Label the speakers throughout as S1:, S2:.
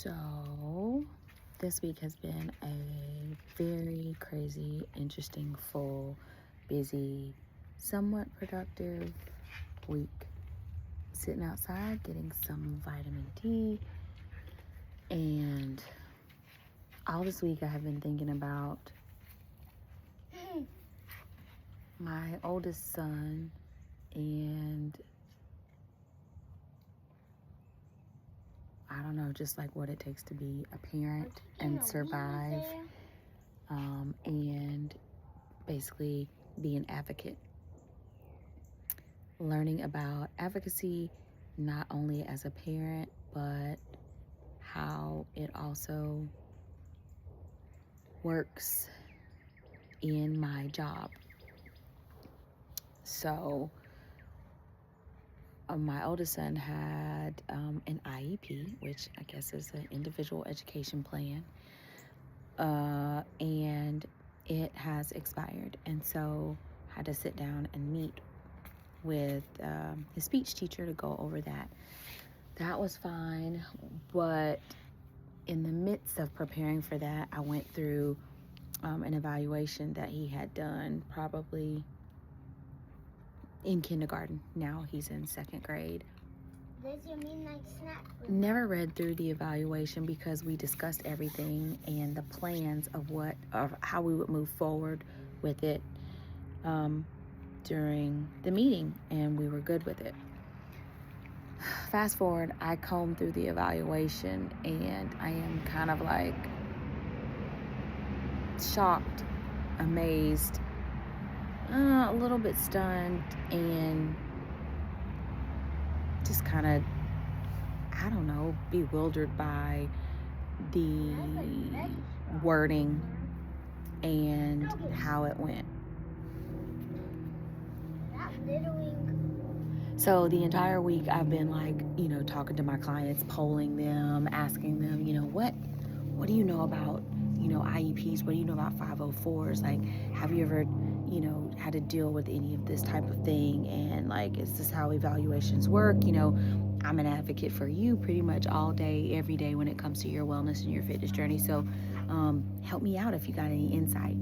S1: So, this week has been a very crazy, interesting, full, busy, somewhat productive week. Sitting outside, getting some vitamin D, and all this week I have been thinking about my oldest son and I don't know, just like what it takes to be a parent and survive, and basically be an advocate. Learning about advocacy, not only as a parent, but how it also works in my job. So, my oldest son had an IEP, which I guess is an individual education plan, and it has expired. And so I had to sit down and meet with his speech teacher to go over that. That was fine, but in the midst of preparing for that, I went through an evaluation that he had done probably in kindergarten. Now he's in second grade.
S2: There's your midnight snack.
S1: Never read through the evaluation because we discussed everything and the plans of how we would move forward with it during the meeting, and we were good with it. Fast forward, I combed through the evaluation and I am kind of like shocked, amazed, a little bit stunned, and just kind of, I don't know, bewildered by the wording and how it went. So the entire week I've been like, talking to my clients, polling them, asking them, what do you know about, IEPs? What do you know about 504s? Like, have you ever, had to deal with any of this type of thing? And like, is this how evaluations work? I'm an advocate for you pretty much all day, every day when it comes to your wellness and your fitness journey. So help me out if you got any insight.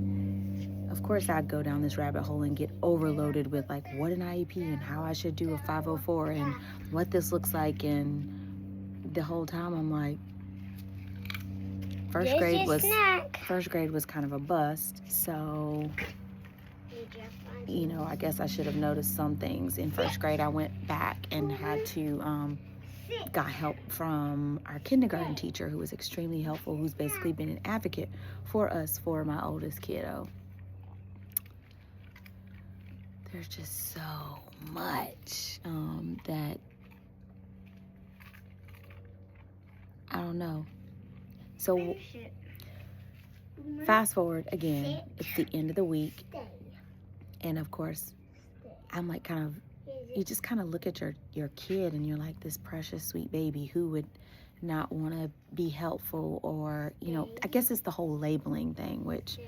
S1: Of course, I'd go down this rabbit hole and get overloaded with like what an IEP and how I should do a 504 and what this looks like. And the whole time I'm like, first grade was kind of a bust. So, I guess I should have noticed some things. In first grade, I went back and had to got help from our kindergarten teacher, who was extremely helpful, who's basically been an advocate for us for my oldest kiddo. There's just so much that I don't know. So fast forward again, it's the end of the week, and of course I'm like you just kind of look at your kid and you're like, this precious sweet baby who would not want to be helpful, or I guess it's the whole labeling thing, which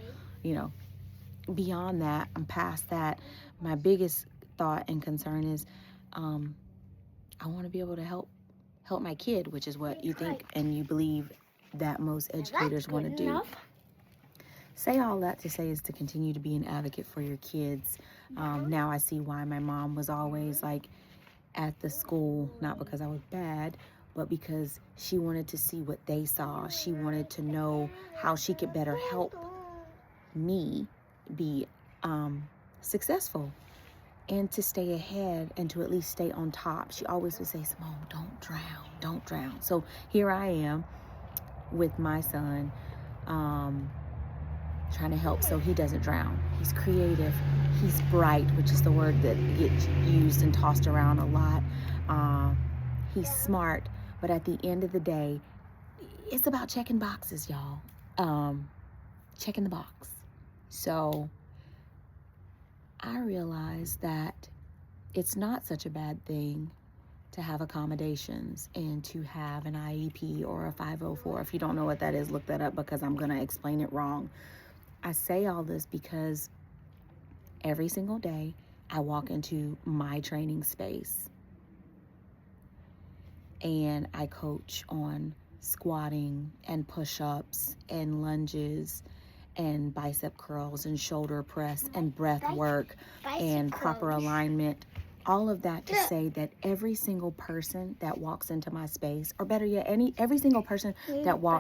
S1: beyond that, I'm past that. My biggest thought and concern is I want to be able to help my kid, which is what you think and you believe that most educators want to do. Say all that to say is to continue to be an advocate for your kids. Now I see why my mom was always like at the school, not because I was bad, but because she wanted to see what they saw. She wanted to know how she could better help me be successful and to stay ahead and to at least stay on top. She always would say, Simone, don't drown. So here I am with my son, trying to help so he doesn't drown. He's creative, he's bright, which is the word that gets used and tossed around a lot. He's smart, but at the end of the day, it's about checking boxes, y'all. Checking the box. So I realized that it's not such a bad thing to have accommodations and to have an IEP or a 504. If you don't know what that is, look that up because I'm going to explain it wrong. I say all this because every single day I walk into my training space and I coach on squatting and push-ups and lunges and bicep curls and shoulder press and breath work and proper alignment. All of that to say that every single person that walks into my space, or better yet, every single person that walks